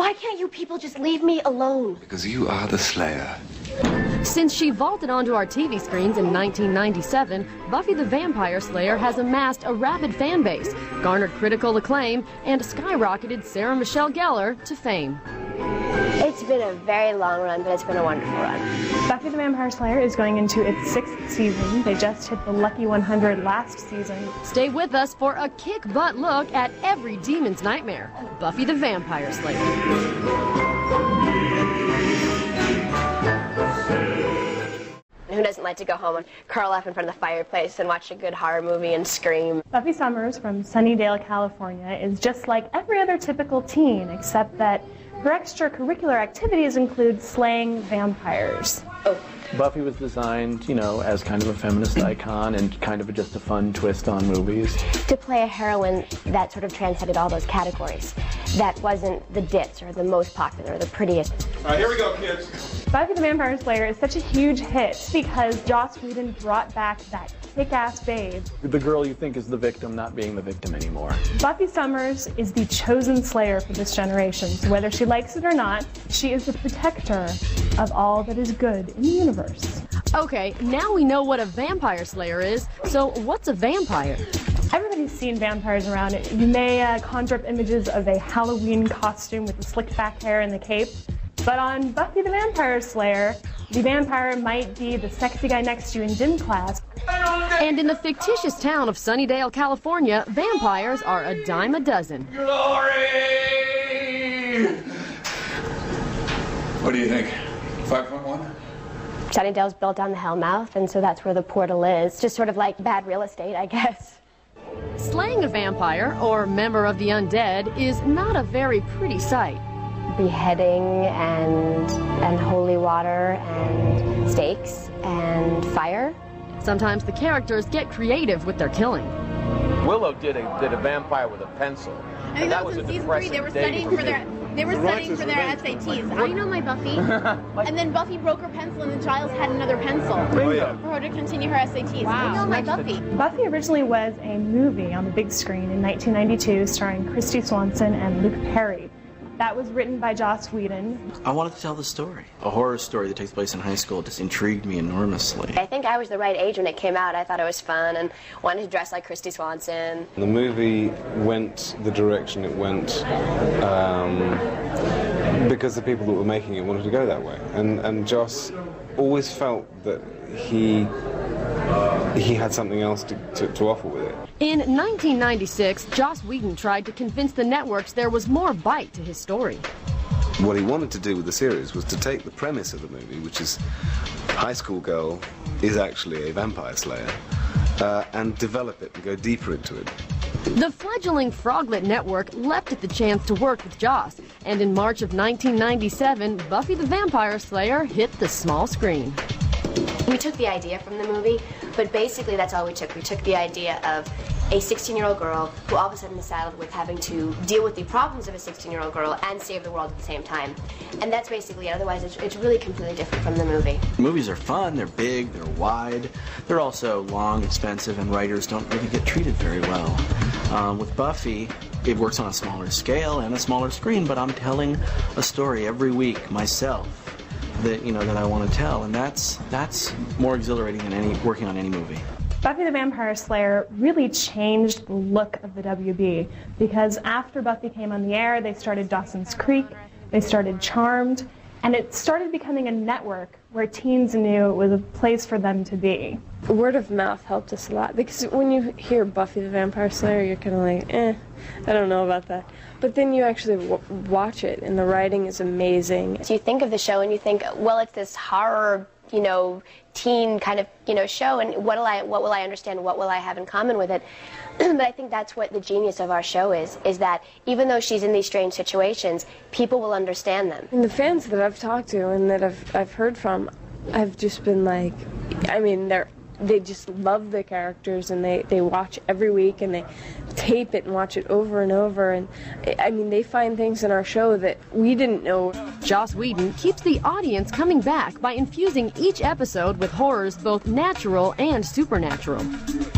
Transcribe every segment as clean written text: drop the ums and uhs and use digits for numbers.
Why can't you people just leave me alone? Because you are the Slayer. Since she vaulted onto our TV screens in 1997, Buffy the Vampire Slayer has amassed a rabid fan base, garnered critical acclaim, and skyrocketed Sarah Michelle Gellar to fame. It's been a very long run, but it's been a wonderful run. Buffy the Vampire Slayer is going into its 6th season. They just hit the Lucky 100 last season. Stay with us for a kick-butt look at every demon's nightmare, Buffy the Vampire Slayer. Who doesn't like to go home and curl up in front of the fireplace and watch a good horror movie and scream? Buffy Summers from Sunnydale, California is just like every other typical teen, except that her extracurricular activities include slaying vampires. Oh. Buffy was designed, you know, as kind of a feminist icon and kind of just a fun twist on movies. To play a heroine that sort of transcended all those categories. That wasn't the ditz or the most popular or the prettiest. All right, here we go, kids. Buffy the Vampire Slayer is such a huge hit because Joss Whedon brought back that kick-ass babe. The girl you think is the victim not being the victim anymore. Buffy Summers is the chosen slayer for this generation, so whether she likes it or not, she is the protector of all that is good in the universe. Okay, now we know what a vampire slayer is, so what's a vampire? Everybody's seen vampires around. You may conjure up images of a Halloween costume with the slicked back hair and the cape, but on Buffy the Vampire Slayer, the vampire might be the sexy guy next to you in gym class. And in the fictitious town of Sunnydale, California, vampires are a dime a dozen. Glory! What do you think? 5.1? Sunnydale's built on the Hellmouth, and so that's where the portal is. Just sort of like bad real estate, I guess. Slaying a vampire, or member of the undead, is not a very pretty sight. Beheading and holy water and stakes and fire. Sometimes the characters get creative with their killing. Willow did a vampire with a pencil. I mean, that was in season 3. They were studying for their SATs. I know my Buffy. And then Buffy broke her pencil, and the Giles had another pencil for her to continue her SATs. Wow. I know my Buffy. Buffy originally was a movie on the big screen in 1992 starring Christy Swanson and Luke Perry. That was written by Joss Whedon. I wanted to tell the story. A horror story that takes place in high school just intrigued me enormously. I think I was the right age when it came out. I thought it was fun and wanted to dress like Christy Swanson. The movie went the direction it went because the people that were making it wanted to go that way. And Joss always felt that he had something else to offer with it. In 1996, Joss Whedon tried to convince the networks there was more bite to his story. What he wanted to do with the series was to take the premise of the movie, which is a high school girl is actually a vampire slayer, and develop it and go deeper into it. The fledgling Froglet network leapt at the chance to work with Joss, and in March of 1997, Buffy the Vampire Slayer hit the small screen. We took the idea from the movie, but basically that's all we took. We took the idea of a 16-year-old girl who all of a sudden is saddled with having to deal with the problems of a 16-year-old girl and save the world at the same time. And that's basically it. Otherwise, it's really completely different from the movie. Movies are fun, they're big, they're wide. They're also long, expensive, and writers don't really get treated very well. With Buffy, it works on a smaller scale and a smaller screen, but I'm telling a story every week myself that I want to tell, and that's more exhilarating than working on any movie. Buffy the Vampire Slayer really changed the look of the WB because after Buffy came on the air, they started Dawson's Creek, they started Charmed, and it started becoming a network where teens knew it was a place for them to be. Word of mouth helped us a lot because when you hear Buffy the Vampire Slayer, you're kind of like, I don't know about that. But then you actually watch it, and the writing is amazing. So you think of the show and you think, well, it's this horror, teen kind of, show, and what will I understand, what will I have in common with it? But I think that's what the genius of our show is that even though she's in these strange situations, people will understand them. And the fans that I've talked to and that I've heard from, I've just been like, they just love the characters, and they watch every week, and they tape it and watch it over and over, and I mean, they find things in our show that we didn't know. Joss Whedon keeps the audience coming back by infusing each episode with horrors both natural and supernatural.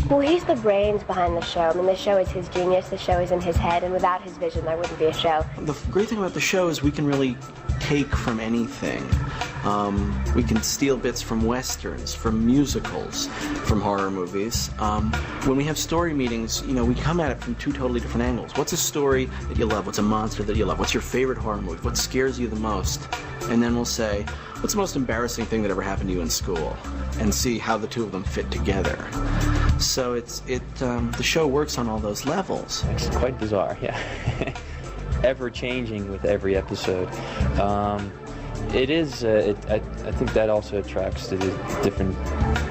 Well, he's the brains behind the show. I mean, the show is his genius, the show is in his head, and without his vision, there wouldn't be a show. The great thing about the show is we can really take from anything. We can steal bits from westerns, from musicals, from horror movies. When we have story meetings, you know, we come at it from two totally different angles. What's a story that you love? What's a monster that you love? What's your favorite horror movie? What scares you the most? And then we'll say, what's the most embarrassing thing that ever happened to you in school? And see how the two of them fit together. So the show works on all those levels. It's quite bizarre, yeah. Ever changing with every episode. It is. I think that also attracts to the different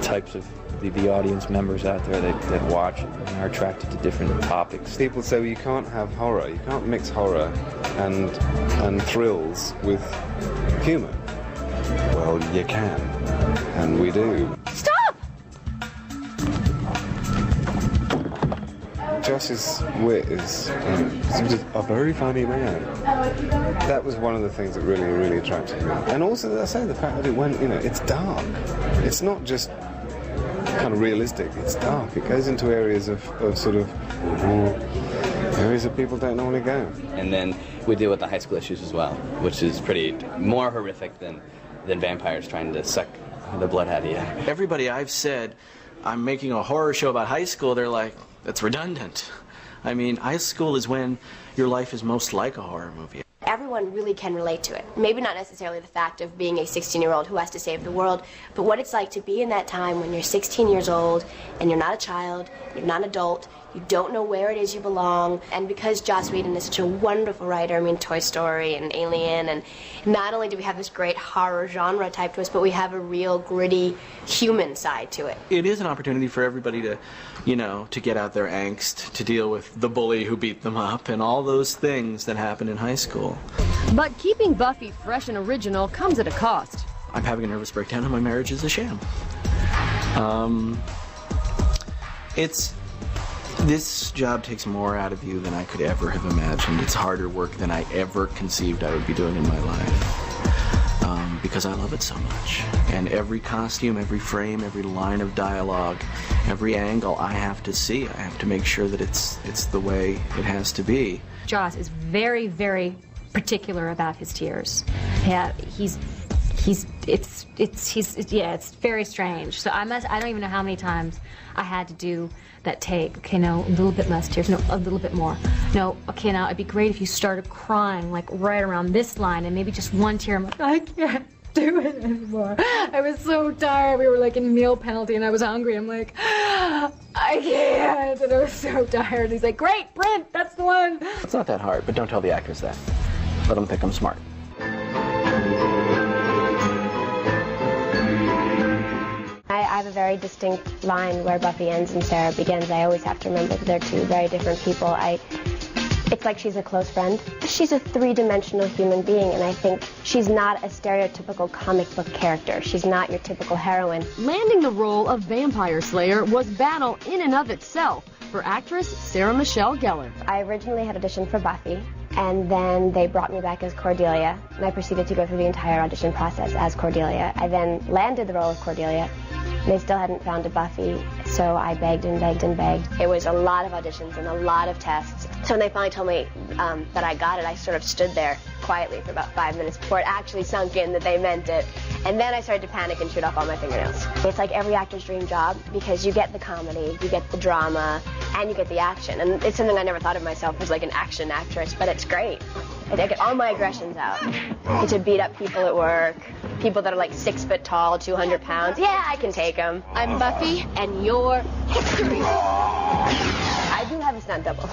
types of the audience members out there that watch it and are attracted to different topics. People say, well, you can't have horror. You can't mix horror and thrills with humour. Well, you can, and we do. Stop! Joss's wit is he's a very funny man. That was one of the things that really, really attracted me. And also, as I say, the fact that it went, you know, it's dark. It's not just kind of realistic, it's dark. It goes into areas of sort of areas that people don't normally go. And then we deal with the high school issues as well, which is pretty more horrific than vampires trying to suck the blood out of you. Everybody I've said, I'm making a horror show about high school, they're like, that's redundant. I mean, high school is when your life is most like a horror movie. Everyone really can relate to it. Maybe not necessarily the fact of being a 16-year-old who has to save the world, but what it's like to be in that time when you're 16 years old and you're not a child, you're not an adult, you don't know where it is you belong. And because Joss Whedon is such a wonderful writer, I mean, Toy Story and Alien, and not only do we have this great horror genre type twist, but we have a real gritty human side to it. It is an opportunity for everybody to, you know, to get out their angst, to deal with the bully who beat them up, and all those things that happen in high school. But keeping Buffy fresh and original comes at a cost. I'm having a nervous breakdown and my marriage is a sham. This job takes more out of you than I could ever have imagined. It's harder work than I ever conceived I would be doing in my life. Because I love it so much. And every costume, every frame, every line of dialogue, every angle I have to see. I have to make sure that it's the way it has to be. Joss is very, very particular about his tears. Yeah, it's very strange. So I don't even know how many times I had to do that take. Okay, no, a little bit less tears. No, a little bit more. No, okay, now it'd be great if you started crying like right around this line and maybe just one tear. I'm like, I can't do it anymore. I was so tired. We were like in meal penalty and I was hungry. I'm like, I can't. And I was so tired. He's like, great, Brent, that's the one. It's not that hard, but don't tell the actors that. Let them think I'm smart. I have a very distinct line where Buffy ends and Sarah begins. I always have to remember that they're two very different people. It's like she's a close friend. She's a three-dimensional human being, and I think she's not a stereotypical comic book character. She's not your typical heroine. Landing the role of Vampire Slayer was battle in and of itself for actress Sarah Michelle Gellar. I originally had auditioned for Buffy, and then they brought me back as Cordelia, and I proceeded to go through the entire audition process as Cordelia. I then landed the role of Cordelia. They still hadn't found a Buffy, so I begged and begged and begged. It was a lot of auditions and a lot of tests. So when they finally told me that I got it, I sort of stood there quietly for about 5 minutes before it actually sunk in that they meant it. And then I started to panic and shoot off all my fingernails. It's like every actor's dream job because you get the comedy, you get the drama, and you get the action. And it's something I never thought of myself as like an action actress, but it's great. I get all my aggressions out. I get to beat up people at work, people that are like 6 foot tall, 200 pounds. Yeah, I can take them. I'm Buffy, and you're history. I do have a stunt double.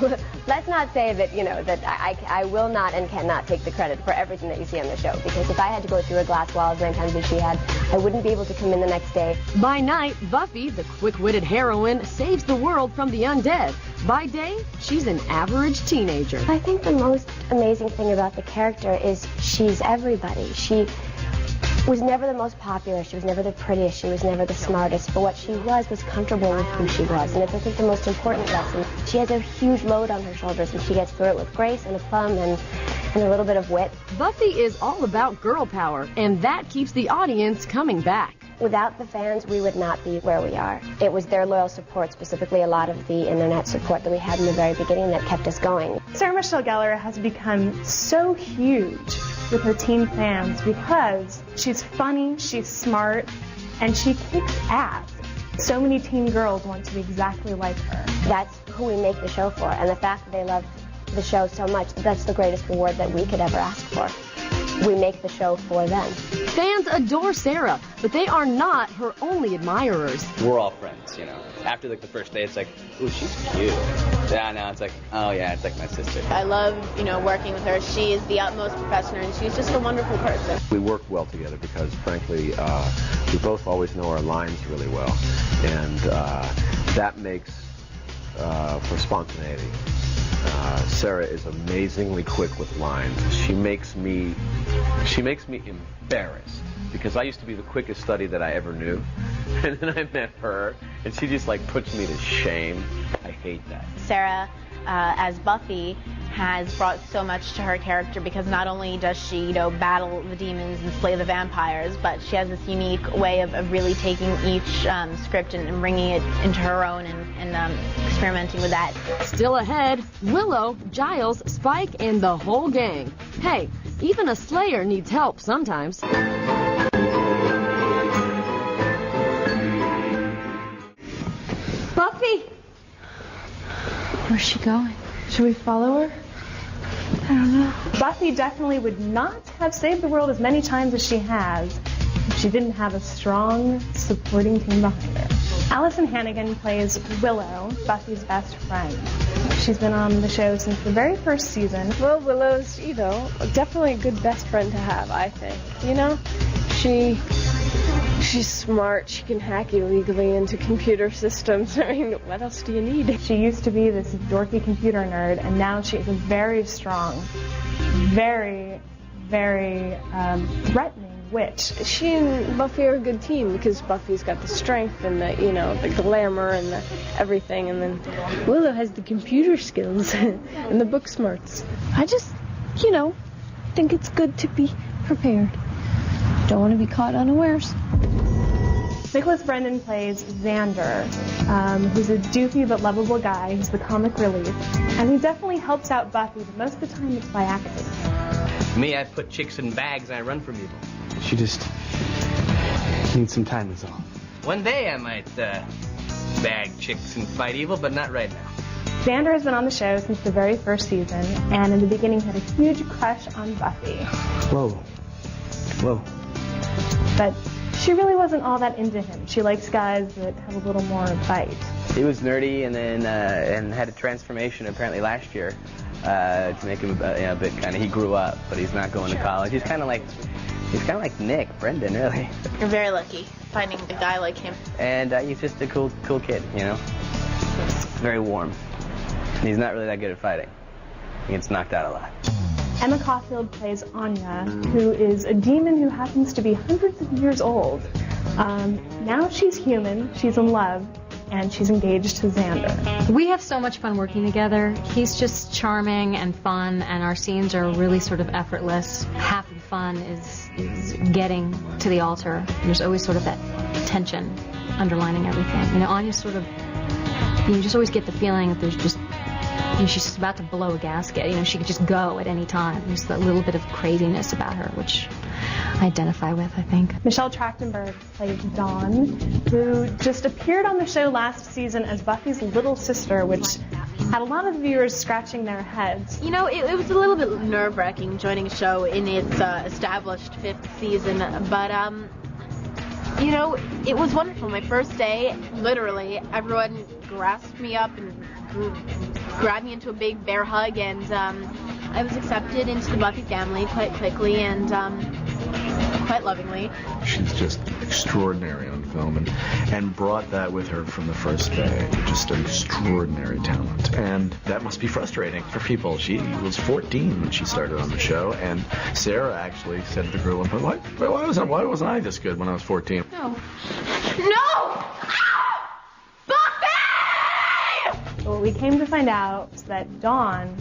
Let's not say that, you know, that I will not and cannot take the credit for everything that you see on the show, because if I had to go through a glass wall as many times as she had, I wouldn't be able to come in the next day. By night, Buffy, the quick-witted heroine, saves the world from the undead. By day, she's an average teenager. I think the most amazing thing about the character is she's everybody. was never the most popular, she was never the prettiest, she was never the smartest, but what she was comfortable with who she was, and it's, I think, the most important lesson. She has a huge load on her shoulders, and she gets through it with grace and aplomb and a little bit of wit. Buffy is all about girl power, and that keeps the audience coming back. Without the fans, we would not be where we are. It was their loyal support, specifically a lot of the internet support that we had in the very beginning, that kept us going. Sarah Michelle Gellar has become so huge with her teen fans because she's funny, she's smart, and she kicks ass. So many teen girls want to be exactly like her. That's who we make the show for, and the fact that they love the show so much, that's the greatest reward that we could ever ask for. We make the show for them. Fans adore Sarah, but they are not her only admirers. We're all friends, you know. After like the first day, it's like, ooh, she's cute. Yeah, now it's like, oh yeah, it's like my sister. I love, working with her. She is the utmost professional, and she's just a wonderful person. We work well together because, frankly, we both always know our lines really well, and that makes for spontaneity. Sarah is amazingly quick with lines. She makes me embarrassed because I used to be the quickest study that I ever knew, and then I met her, and she just like puts me to shame. I hate that. Sarah, as Buffy, has brought so much to her character because not only does she, battle the demons and slay the vampires, but she has this unique way of really taking each script and bringing it into her own and experimenting with that. Still ahead, Willow, Giles, Spike, and the whole gang. Hey, even a Slayer needs help sometimes. Buffy! Where's she going? Should we follow her? I don't know. Buffy definitely would not have saved the world as many times as she has if she didn't have a strong, supporting team behind her. Alyson Hannigan plays Willow, Buffy's best friend. She's been on the show since the very first season. Well, Willow's, definitely a good best friend to have, I think. She's smart. She can hack illegally into computer systems. I mean, what else do you need? She used to be this dorky computer nerd, and now she is a very strong, very, very threatening witch. She and Buffy are a good team because Buffy's got the strength and the glamour and the everything, and then Willow has the computer skills and the book smarts. I just, think it's good to be prepared. Don't want to be caught unawares. Nicholas Brendon plays Xander, who's a doofy but lovable guy. He's the comic relief, and he definitely helps out Buffy, but most of the time it's by accident. Me, I put chicks in bags and I run from evil. She just needs some time is all. One day I might bag chicks and fight evil, but not right now. Xander has been on the show since the very first season, and in the beginning had a huge crush on Buffy. Whoa. But she really wasn't all that into him. She likes guys that have a little more bite. He was nerdy and then and had a transformation apparently last year to make him a bit kind of. He grew up, but he's not going to college. He's kind of like Nick Brendon, really. You're very lucky finding a guy like him. And he's just a cool kid, Very warm. And he's not really that good at fighting. He gets knocked out a lot. Emma Caulfield plays Anya, who is a demon who happens to be hundreds of years old. Now she's human, she's in love, and she's engaged to Xander. We have so much fun working together. He's just charming and fun, and our scenes are really sort of effortless. Half of the fun is getting to the altar. There's always sort of that tension underlining everything. Anya's sort of, you just always get the feeling that there's just, she's just about to blow a gasket. She could just go at any time. There's that little bit of craziness about her, which I identify with, I think. Michelle Trachtenberg plays Dawn, who just appeared on the show last season as Buffy's little sister, which had a lot of viewers scratching their heads. It was a little bit nerve-wracking joining a show in its established 5th season, but it was wonderful. My first day, literally, everyone grasped me up and grabbed me into a big bear hug, and I was accepted into the Buffy family quite quickly, and quite lovingly. She's just extraordinary on film and brought that with her from the first day. Just an extraordinary talent. And that must be frustrating for people. She was 14 when she started on the show, and Sarah actually said to the girl, why wasn't I this good when I was 14? No. No! What we came to find out was that Dawn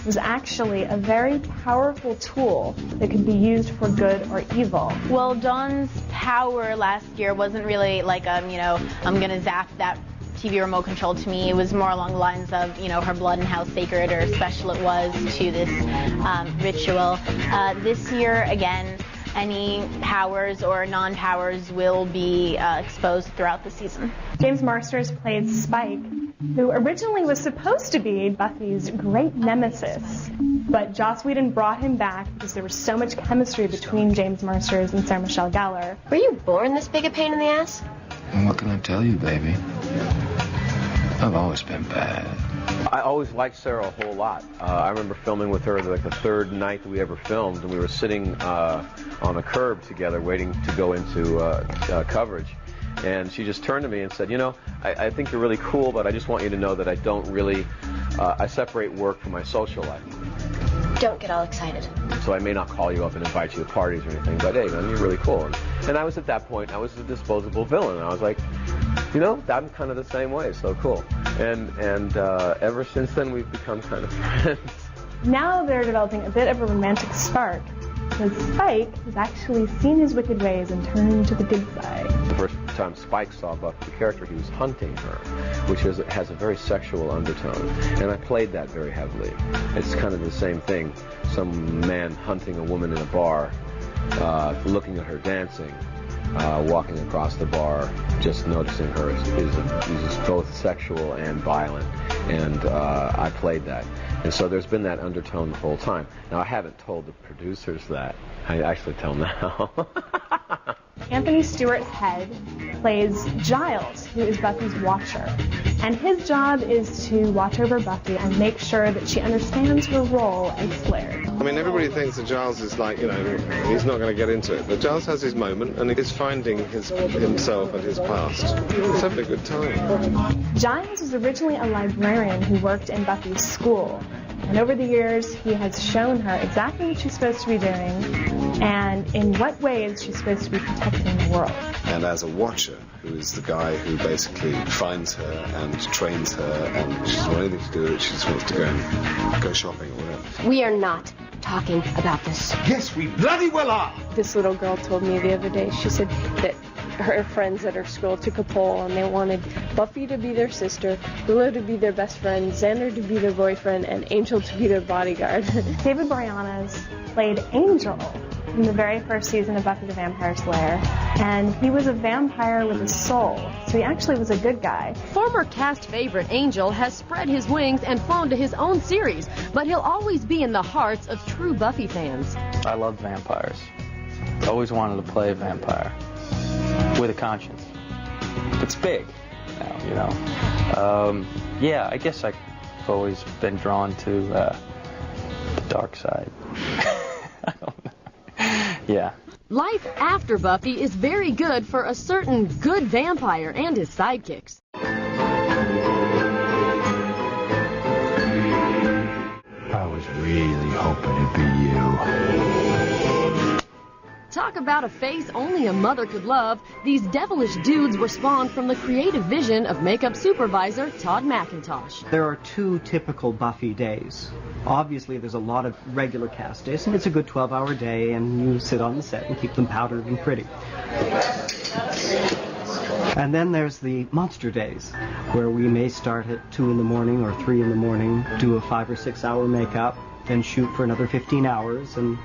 was actually a very powerful tool that could be used for good or evil. Well, Dawn's power last year wasn't really like, I'm gonna zap that TV remote control to me. It was more along the lines of, her blood and how sacred or special it was to this ritual. This year, again, any powers or non-powers will be exposed throughout the season. James Marsters played Spike, who originally was supposed to be Buffy's great nemesis. But Joss Whedon brought him back because there was so much chemistry between James Marsters and Sarah Michelle Gellar. Were you born this big a pain in the ass? Well, what can I tell you, baby? I've always been bad. I always liked Sarah a whole lot. I remember filming with her like the third night that we ever filmed, and we were sitting on a curb together waiting to go into coverage. And she just turned to me and said, I think you're really cool, but I just want you to know that I don't really, I separate work from my social life. Don't get all excited. So I may not call you up and invite you to parties or anything, but hey, man, you're really cool. And I was at that point, I was a disposable villain. I was like, I'm kind of the same way, so cool. And ever since then, we've become kind of friends. Now they're developing a bit of a romantic spark, because Spike has actually seen his wicked ways and turned to the good side. The first time Spike saw Buffy, the character, he was hunting her, which has a very sexual undertone, and I played that very heavily. It's kind of the same thing. Some man hunting a woman in a bar, looking at her dancing, walking across the bar, just noticing her is both sexual and violent, and I played that. And so there's been that undertone the whole time. Now, I haven't told the producers that. I actually tell them now. Anthony Stewart's head plays Giles, who is Buffy's watcher. And his job is to watch over Buffy and make sure that she understands her role as Slayer. I mean, everybody thinks that Giles is like, he's not going to get into it. But Giles has his moment, and he's finding himself and his past. He's having a good time. Giles was originally a librarian who worked in Buffy's school. And over the years, he has shown her exactly what she's supposed to be doing and in what ways she's supposed to be protecting the world. And as a watcher, who is the guy who basically finds her and trains her, and she doesn't want anything to do with it, she just wants to go shopping or whatever. We are not talking about this. Yes, we bloody well are. This little girl told me the other day, she said that her friends at her school took a poll and they wanted Buffy to be their sister, Willow to be their best friend, Xander to be their boyfriend, and Angel to be their bodyguard. David Boreanaz played Angel in the very first season of Buffy the Vampire Slayer, and he was a vampire with a soul, so he actually was a good guy. Former cast favorite Angel has spread his wings and flown to his own series, but he'll always be in the hearts of true Buffy fans. I love vampires. Always wanted to play a vampire with a conscience. It's big now, yeah, I guess I've always been drawn to the dark side. I don't know. Yeah. Life after Buffy is very good for a certain good vampire and his sidekicks. I was really hoping it'd be you. Talk about a face only a mother could love. These devilish dudes were spawned from the creative vision of makeup supervisor Todd McIntosh. There are two typical Buffy days. Obviously, there's a lot of regular cast days, and it's a good 12-hour day, and you sit on the set and keep them powdered and pretty. And then there's the monster days, where we may start at 2 in the morning or 3 in the morning, do a 5 or 6 hour makeup, then shoot for another 15 hours, and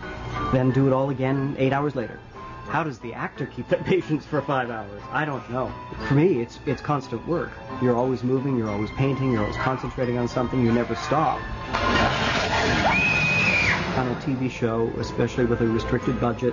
then do it all again 8 hours later. How does the actor keep that patience for 5 hours? I don't know. For me, it's constant work. You're always moving, you're always painting, you're always concentrating on something, you never stop. on a TV show, especially with a restricted budget,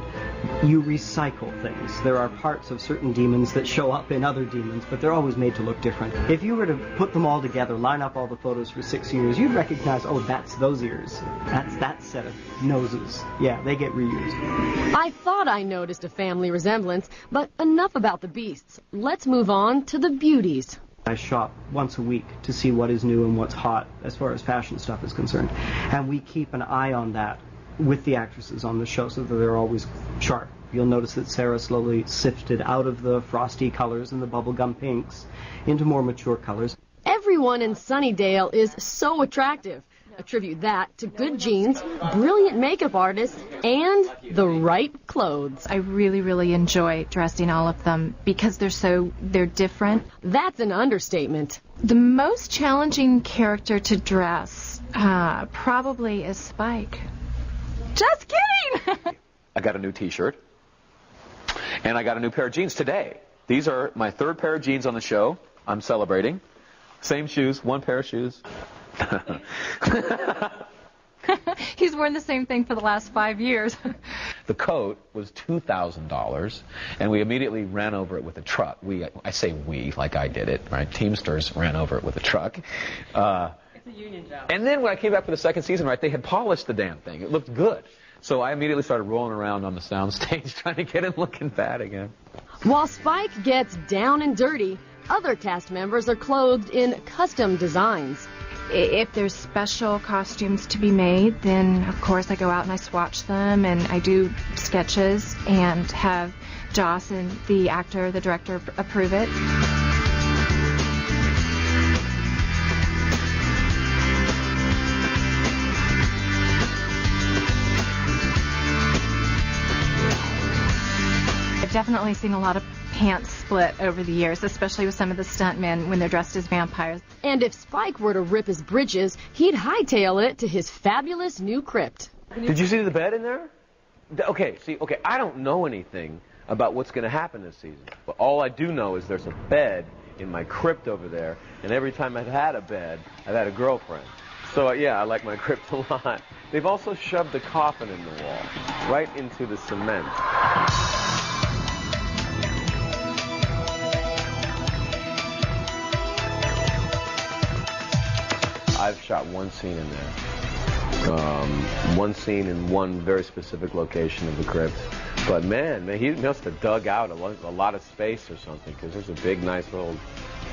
you recycle things. There are parts of certain demons that show up in other demons, but they're always made to look different. If you were to put them all together, line up all the photos for 6 years, you'd recognize, oh, that's those ears. That's that set of noses. Yeah, they get reused. I thought I noticed a family resemblance, but enough about the beasts. Let's move on to the beauties. I shop once a week to see what is new and what's hot as far as fashion stuff is concerned. And we keep an eye on that with the actresses on the show so that they're always sharp. You'll notice that Sarah slowly sifted out of the frosty colors and the bubblegum pinks into more mature colors. Everyone in Sunnydale is so attractive. Attribute that to good genes, brilliant makeup artists, and the right clothes. I really, really enjoy dressing all of them because they're different. That's an understatement. The most challenging character to dress probably is Spike. Just kidding! I got a new t-shirt, and I got a new pair of jeans today. These are my third pair of jeans on the show. I'm celebrating. Same shoes, one pair of shoes. He's worn the same thing for the last 5 years. The coat was $2,000, and we immediately ran over it with a truck. I say we, like I did it, right? Teamsters ran over it with a truck. It's a union job. And then when I came back for the second season, right, they had polished the damn thing. It looked good. So I immediately started rolling around on the soundstage trying to get it looking bad again. While Spike gets down and dirty, other cast members are clothed in custom designs. If there's special costumes to be made, then of course I go out and I swatch them and I do sketches and have Joss and the actor, the director, approve it. I've definitely seen a lot of pants split over the years, especially with some of the stuntmen when they're dressed as vampires. And if Spike were to rip his britches, he'd hightail it to his fabulous new crypt. Did you see the bed in there? Okay, I don't know anything about what's going to happen this season, but all I do know is there's a bed in my crypt over there, and every time I've had a bed, I've had a girlfriend. So yeah, I like my crypt a lot. They've also shoved a coffin in the wall, right into the cement. I've shot one scene in there. One scene in one very specific location of the crypt. But man, he must have dug out a lot of space or something, because there's a big, nice little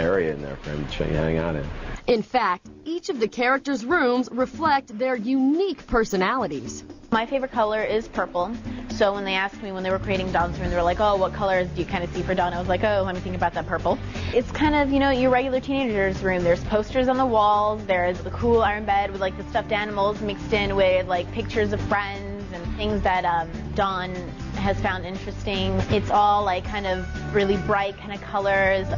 area in there for him to hang out in. In fact, each of the characters' rooms reflect their unique personalities. My favorite color is purple. So when they asked me when they were creating Dawn's room, they were like, oh, what colors do you kind of see for Dawn? I was like, oh, let me think about that purple. It's kind of, you know, your regular teenager's room. There's posters on the walls. There's the cool iron bed with like the stuffed animals mixed in with like pictures of friends and things that Dawn has found interesting. It's all like kind of really bright kind of colors.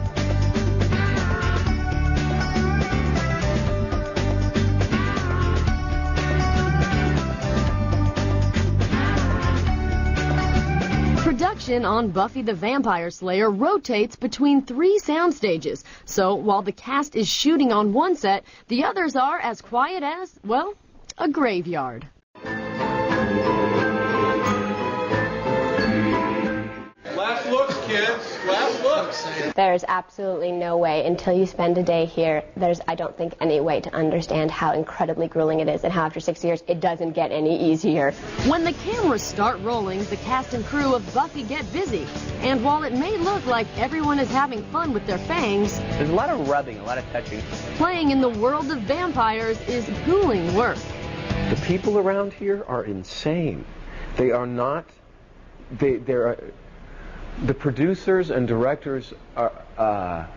Production on Buffy the Vampire Slayer rotates between 3 sound stages, so while the cast is shooting on one set, the others are as quiet as, well, a graveyard. Last looks, kids. Last looks. There's absolutely no way, until you spend a day here, there's, I don't think, any way to understand how incredibly grueling it is and how after 6 years it doesn't get any easier. When the cameras start rolling, the cast and crew of Buffy get busy. And while it may look like everyone is having fun with their fangs, there's a lot of rubbing, a lot of touching. Playing in the world of vampires is grueling work. The people around here are insane. They are not, the producers and directors are,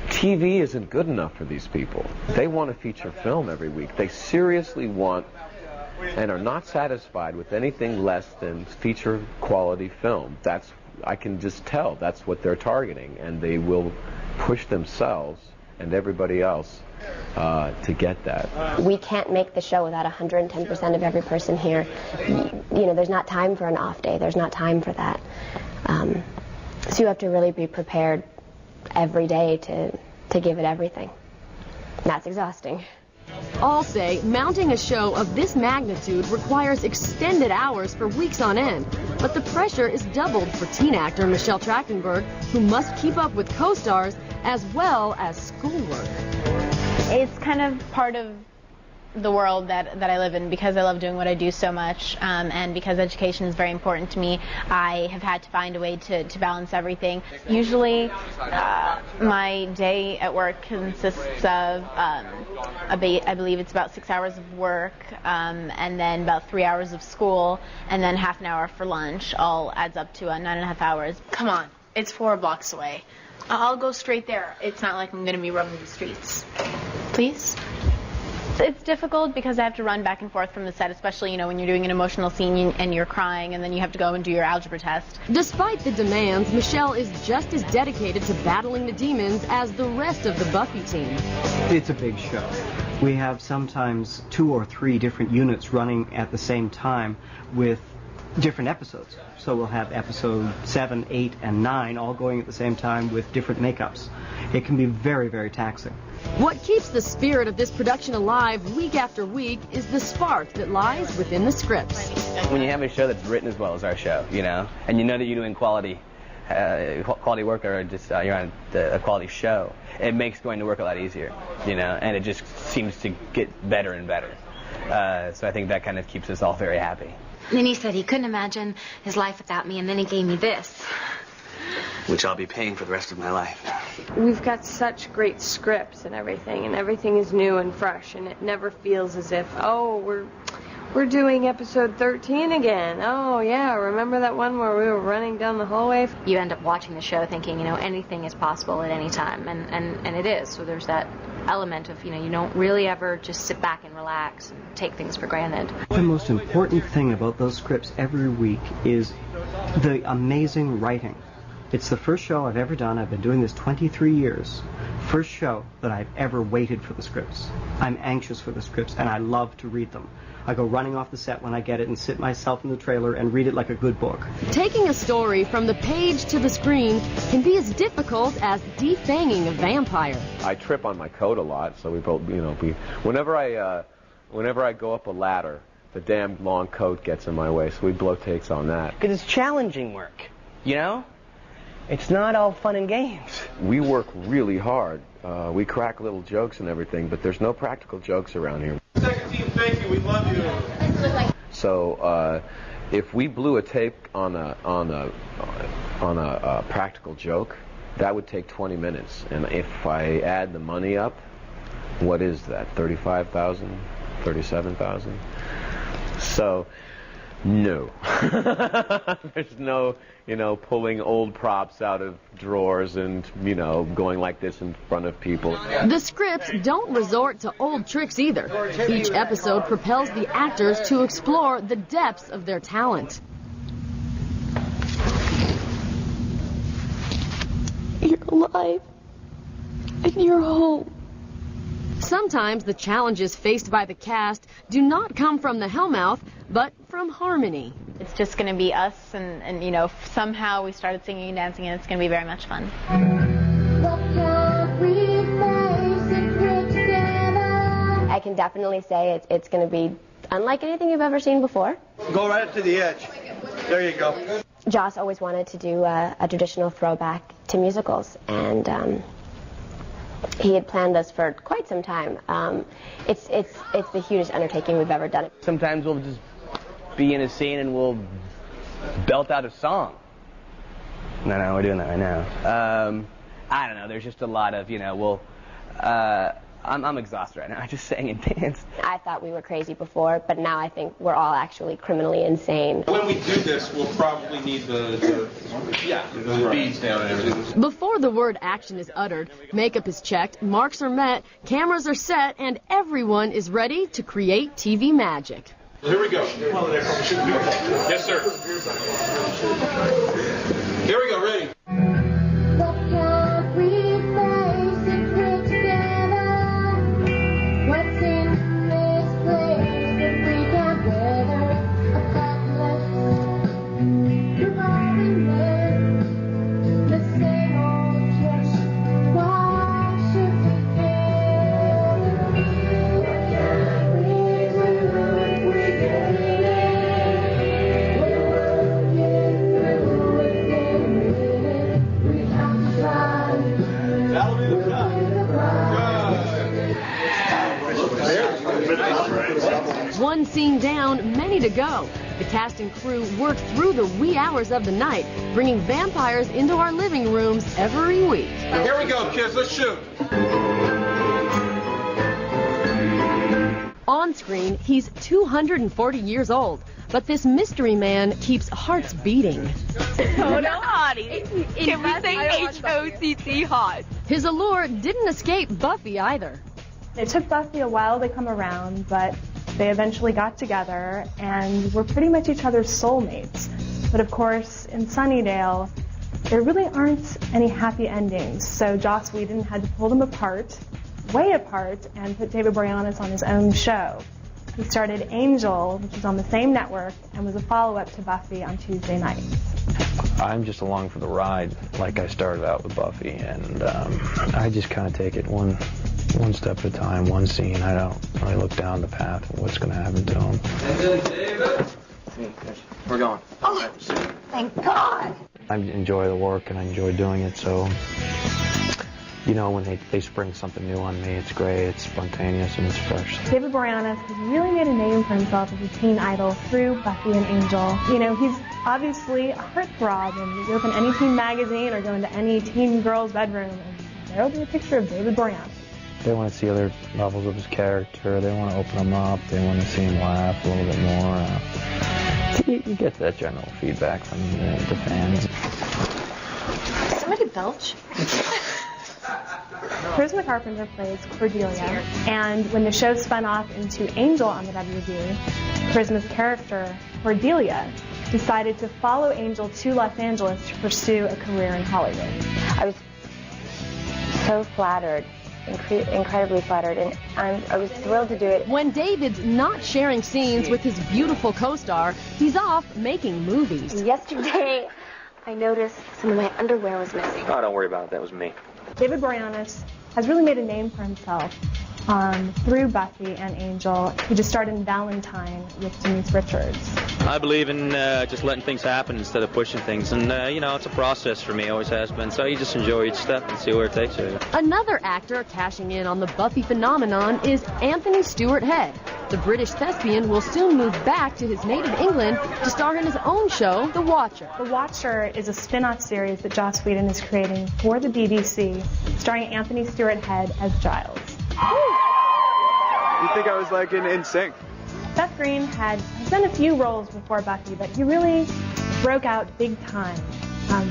TV isn't good enough for these people. They want a feature film every week. They seriously want and are not satisfied with anything less than feature quality film. That's, I can just tell that's what they're targeting, and they will push themselves and everybody else to get that. We can't make the show without 110% of every person here. You know, there's not time for an off day. There's not time for that. So you have to really be prepared every day to give it everything. And that's exhausting. All say mounting a show of this magnitude requires extended hours for weeks on end. But the pressure is doubled for teen actor Michelle Trachtenberg, who must keep up with co-stars as well as schoolwork. It's kind of part of the world that I live in because I love doing what I do so much, and because education is very important to me. I have had to find a way to balance everything. Usually my day at work consists of I believe it's about 6 hours of work, and then about 3 hours of school, and then half an hour for lunch. All adds up to 9.5 hours. Come on, it's 4 blocks away. I'll go straight there. It's not like I'm going to be roaming the streets. Please? It's difficult because I have to run back and forth from the set, especially, when you're doing an emotional scene and you're crying and then you have to go and do your algebra test. Despite the demands, Michelle is just as dedicated to battling the demons as the rest of the Buffy team. It's a big show. We have sometimes 2 or 3 different units running at the same time with different episodes. So we'll have episode 7, 8, and 9 all going at the same time with different makeups. It can be very, very taxing. What keeps the spirit of this production alive week after week is the spark that lies within the scripts. When you have a show that's written as well as our show, and you know that you're doing quality work, or just you're on a quality show, it makes going to work a lot easier, and it just seems to get better and better. So I think that kind of keeps us all very happy. And then he said he couldn't imagine his life without me, and then he gave me this. Which I'll be paying for the rest of my life. We've got such great scripts and everything is new and fresh, and it never feels as if, we're doing episode 13 again. Oh, yeah, remember that one where we were running down the hallway? You end up watching the show thinking, anything is possible at any time, and it is. So there's that element of, you don't really ever just sit back and relax and take things for granted. The most important thing about those scripts every week is the amazing writing. It's the first show I've ever done. I've been doing this 23 years. First show that I've ever waited for the scripts. I'm anxious for the scripts, and I love to read them. I go running off the set when I get it and sit myself in the trailer and read it like a good book. Taking a story from the page to the screen can be as difficult as defanging a vampire. I trip on my coat a lot, so we both, whenever I go up a ladder, the damn long coat gets in my way, so we blow takes on that. Because it's challenging work, It's not all fun and games. We work really hard. We crack little jokes and everything, but there's no practical jokes around here. Second team, thank you. We love you. So if we blew a tape on a practical joke, that would take 20 minutes. And if I add the money up, what is that? 35,000, 37,000. So. No. There's no, pulling old props out of drawers and, going like this in front of people. The scripts don't resort to old tricks either. Each episode propels the actors to explore the depths of their talent. You're alive, and you're home. Sometimes the challenges faced by the cast do not come from the Hellmouth, but from harmony. It's just going to be us, and somehow we started singing and dancing, and it's going to be very much fun. I can definitely say it's going to be unlike anything you've ever seen before. Go right up to the edge. There you go. Joss always wanted to do a traditional throwback to musicals, and he had planned this for quite some time. It's the hugest undertaking we've ever done. Sometimes we'll just be in a scene and we'll belt out a song. No, we're doing that right now. I don't know. There's just a lot of, I'm exhausted right now. I just sang and danced. I thought we were crazy before, but now I think we're all actually criminally insane. When we do this, we'll probably need the beads down and everything. Before the word action is uttered, makeup is checked, marks are met, cameras are set, and everyone is ready to create TV magic. Here we go. Yes, sir. Here we go. Ready. scene down, many to go. The cast and crew worked through the wee hours of the night, bringing vampires into our living rooms every week. Here we go, kids. Let's shoot. On screen, he's 240 years old, but this mystery man keeps hearts beating. Hold on. Can we say H-O-C-C hot? His allure didn't escape Buffy either. It took Buffy a while to come around, but they eventually got together and were pretty much each other's soulmates. But of course, in Sunnydale, there really aren't any happy endings, so Joss Whedon had to pull them apart, way apart, and put David Boreanaz on his own show. He started Angel, which is on the same network, and was a follow-up to Buffy on Tuesday nights. I'm just along for the ride, like I started out with Buffy, and I just kind of take it one step at a time, one scene. I don't really look down the path of what's going to happen to him. And then David. We're going. Oh, thank God. I enjoy the work and I enjoy doing it, so you know, when they spring something new on me, it's great, it's spontaneous, and it's fresh. David Boreanaz has really made a name for himself as a teen idol through Buffy and Angel. You know, he's obviously a heartthrob, and you open any teen magazine or go into any teen girl's bedroom, and there'll be a picture of David Boreanaz. They want to see other levels of his character, they want to open him up, they want to see him laugh a little bit more. You get that general feedback from the fans. Somebody belch? Charisma Carpenter plays Cordelia, and when the show spun off into Angel on the WB, Charisma's character, Cordelia, decided to follow Angel to Los Angeles to pursue a career in Hollywood. I was so flattered, incredibly flattered, and I was thrilled to do it. When David's not sharing scenes with his beautiful co-star, he's off making movies. Yesterday, I noticed some of my underwear was missing. Oh, don't worry about it, that was me. David Boreanaz has really made a name for himself through Buffy and Angel. He just starred in Valentine with Denise Richards. I believe in just letting things happen instead of pushing things, and you know, it's a process for me, always has been, so you just enjoy each step and see where it takes you. Another actor cashing in on the Buffy phenomenon is Anthony Stewart Head. The British thespian will soon move back to his native England to star in his own show, The Watcher. The Watcher is a spin-off series that Joss Whedon is creating for the BBC, starring Anthony Stewart Head as Giles. You think I was like in sync? Seth Green had done a few roles before Buffy, but he really broke out big time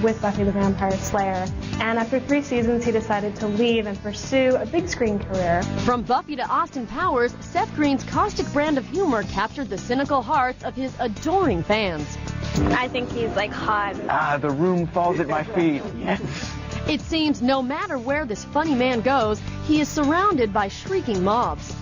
with Buffy the Vampire Slayer. And after 3 seasons, he decided to leave and pursue a big screen career. From Buffy to Austin Powers, Seth Green's caustic brand of humor captured the cynical hearts of his adoring fans. I think he's like hot. The room falls at my feet. Yes. It seems no matter where this funny man goes, he is surrounded by shrieking mobs.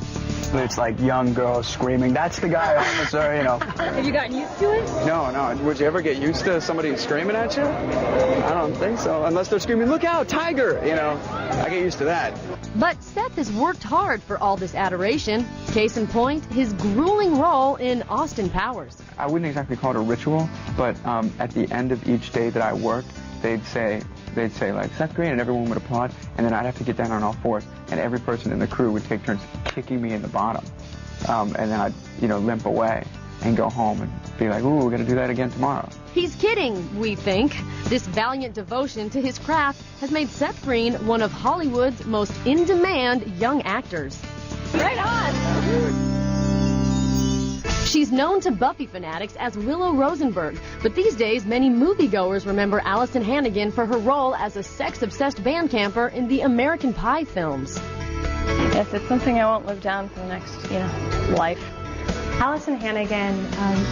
It's like young girls screaming, "That's the guy, officer," you know. Have you gotten used to it? No. Would you ever get used to somebody screaming at you? I don't think so. Unless they're screaming, "Look out, tiger!" You know, I get used to that. But Seth has worked hard for all this adoration. Case in point, his grueling role in Austin Powers. I wouldn't exactly call it a ritual, but at the end of each day that I worked, they'd say like, "Seth Green," and everyone would applaud, and then I'd have to get down on all fours, and every person in the crew would take turns kicking me in the bottom, and then I'd, limp away and go home and be like, "Ooh, we're gonna do that again tomorrow." He's kidding, we think. This valiant devotion to his craft has made Seth Green one of Hollywood's most in-demand young actors. Right on! She's known to Buffy fanatics as Willow Rosenberg, but these days many moviegoers remember Alyson Hannigan for her role as a sex-obsessed band camper in the American Pie films. Yes, it's something I won't live down for the next, life. Alyson Hannigan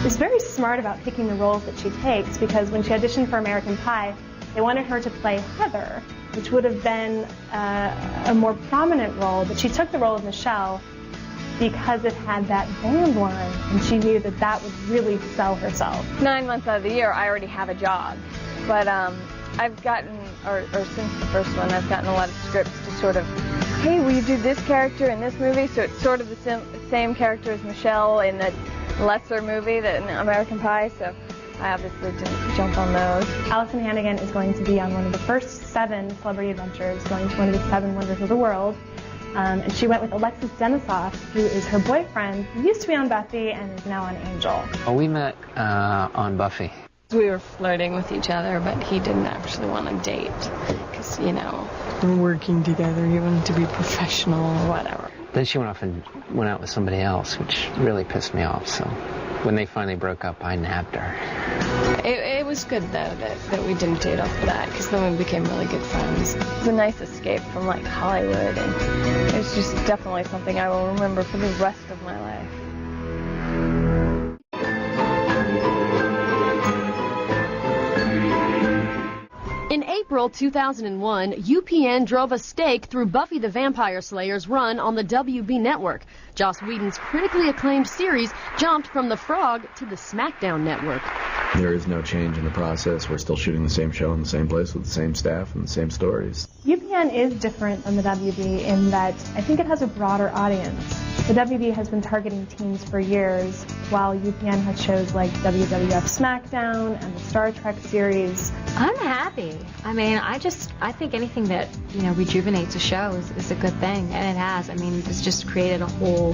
is very smart about picking the roles that she takes, because when she auditioned for American Pie, they wanted her to play Heather, which would have been a more prominent role, but she took the role of Michelle because it had that band line, and she knew that that would really sell herself. 9 months out of the year, I already have a job, but I've gotten, or since the first one, I've gotten a lot of scripts to sort of, hey, will you do this character in this movie? So it's sort of the same character as Michelle in the lesser movie, in American Pie, so I obviously didn't jump on those. Alyson Hannigan is going to be on one of the first 7 celebrity adventures, going to one of the 7 wonders of the world. And she went with Alexis Denisof, who is her boyfriend, who used to be on Buffy and is now on Angel. Well, we met on Buffy. We were flirting with each other, but he didn't actually want to date because, you know, we're working together. He wanted to be professional or whatever. Then she went off and went out with somebody else, which really pissed me off. So when they finally broke up, I nabbed her. It was good, though, that we didn't date off that, because then we became really good friends. It was a nice escape from, like, Hollywood, and it's just definitely something I will remember for the rest of my life. In April 2001, UPN drove a stake through Buffy the Vampire Slayer's run on the WB network. Joss Whedon's critically acclaimed series jumped from the Frog to the SmackDown network. There is no change in the process. We're still shooting the same show in the same place with the same staff and the same stories. UPN is different than the WB in that I think it has a broader audience. The WB has been targeting teens for years, while UPN has shows like WWF SmackDown and the Star Trek series. I'm happy. I mean, I think anything that, you know, rejuvenates a show is a good thing, and it has. I mean, it's just created a whole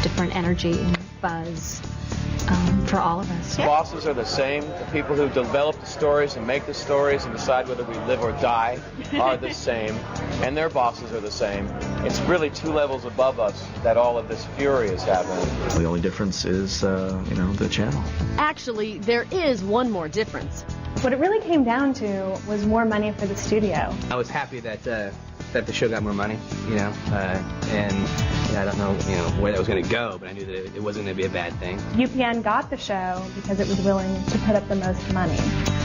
different energy and buzz for all of us. Bosses are the same. The people who develop the stories and make the stories and decide whether we live or die are the same, and their bosses are the same. It's really 2 levels above us that all of this fury is happening. The only difference is, you know, the channel. Actually, there is one more difference. What it really came down to was more money for the studio. I was happy that the show got more money, you know, and I don't know, you know, where that was going to go, but I knew that it wasn't going to be a bad thing. UPN got the show because it was willing to put up the most money.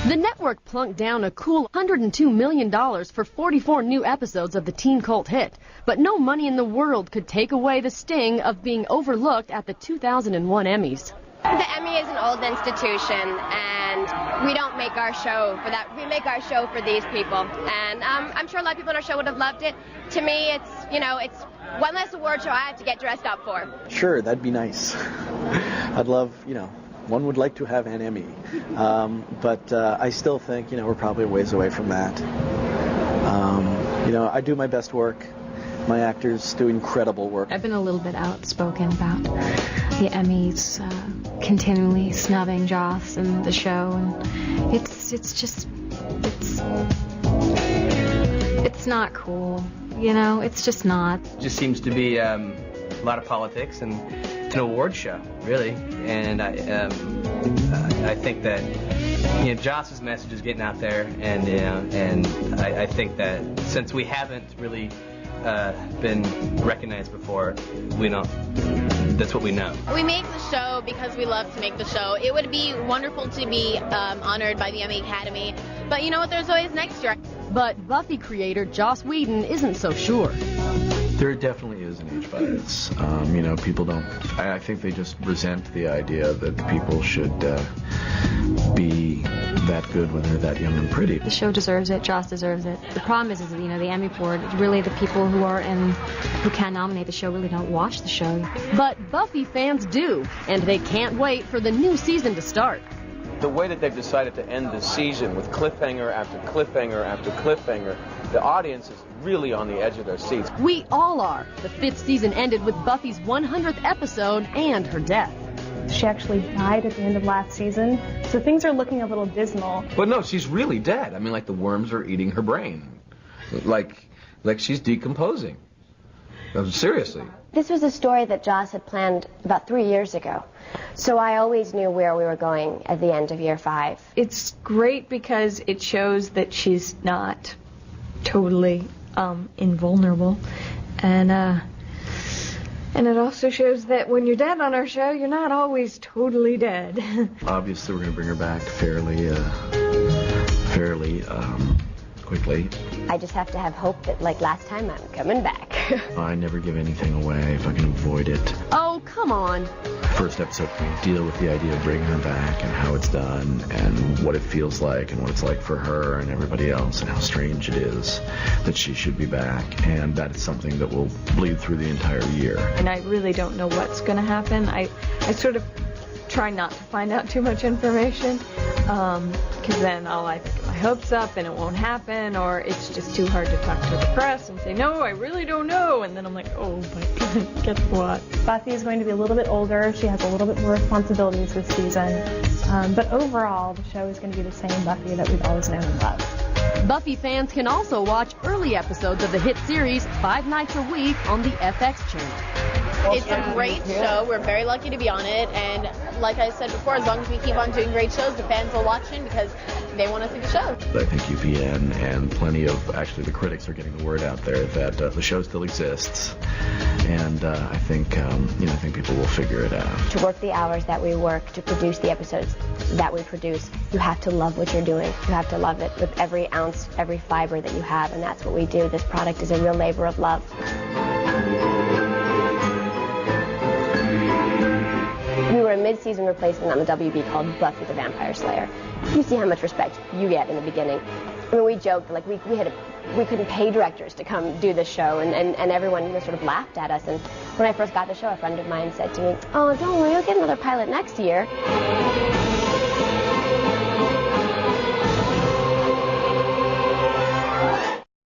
The network plunked down a cool $102 million for 44 new episodes of the teen cult hit, but no money in the world could take away the sting of being overlooked at the 2001 Emmys. The Emmy is an old institution, and we don't make our show for that. We make our show for these people, and I'm sure a lot of people on our show would have loved it. To me, it's, you know, it's one less award show I have to get dressed up for. Sure, that'd be nice. I'd love, you know, one would like to have an Emmy, but I still think, you know, we're probably a ways away from that. You know, I do my best work. My actors do incredible work. I've been a little bit outspoken about the Emmys continually snubbing Joss and the show, and it's not cool, you know, it's just not. It just seems to be a lot of politics, and it's an award show, really, and I think that, you know, Joss's message is getting out there, and, you know, and I think that since we haven't really been recognized before, that's what we know. We make the show because we love to make the show. It would be wonderful to be honored by the Emmy Academy, but you know what, there's always next year. But Buffy creator Joss Whedon isn't so sure. There definitely is an age bias. You know, people don't, I think they just resent the idea that people should be that good when they're that young and pretty. The show deserves it, Joss deserves it. The problem is you know, the Emmy board, really the people who can nominate the show really don't watch the show. But Buffy fans do, and they can't wait for the new season to start. The way that they've decided to end the season with cliffhanger after cliffhanger after cliffhanger, the audience is really on the edge of their seats. We all are. The 5th season ended with Buffy's 100th episode and her death. She actually died at the end of last season, so things are looking a little dismal. But no, she's really dead. I mean, like the worms are eating her brain. Like she's decomposing. Seriously. This was a story that Joss had planned about 3 years ago, so I always knew where we were going at the end of year 5. It's great because it shows that she's not totally invulnerable, and it also shows that when you're dead on our show, you're not always totally dead. Obviously, we're going to bring her back fairly quickly. I just have to have hope that, like last time, I'm coming back. I never give anything away if I can avoid it. Oh, come on. First episode, we deal with the idea of bringing her back and how it's done and what it feels like and what it's like for her and everybody else and how strange it is that she should be back. And that is something that will bleed through the entire year. And I really don't know what's going to happen. I sort of try not to find out too much information, because then all I think in my hopes up and it won't happen, or it's just too hard to talk to the press and say, no, I really don't know. And then I'm like, oh, but guess what? Buffy is going to be a little bit older. She has a little bit more responsibilities this season. But overall, the show is going to be the same Buffy that we've always known and loved. Buffy fans can also watch early episodes of the hit series 5 nights a week on the FX channel. It's a great show. We're very lucky to be on it. And like I said before, as long as we keep on doing great shows, the fans will watch it because they want to see the show. I think UPN and plenty of, actually the critics are getting the word out there that the show still exists. And I think people will figure it out. To work the hours that we work, to produce the episodes that we produce, you have to love what you're doing. You have to love it with every ounce, every fiber that you have, and that's what we do. This product is a real labor of love. We were a mid-season replacement on the WB called Buffy the Vampire Slayer. You see how much respect you get in the beginning. I mean, we joked, like, we couldn't pay directors to come do this show, and everyone sort of laughed at us. And when I first got the show, a friend of mine said to me, oh, don't worry, you'll get another pilot next year.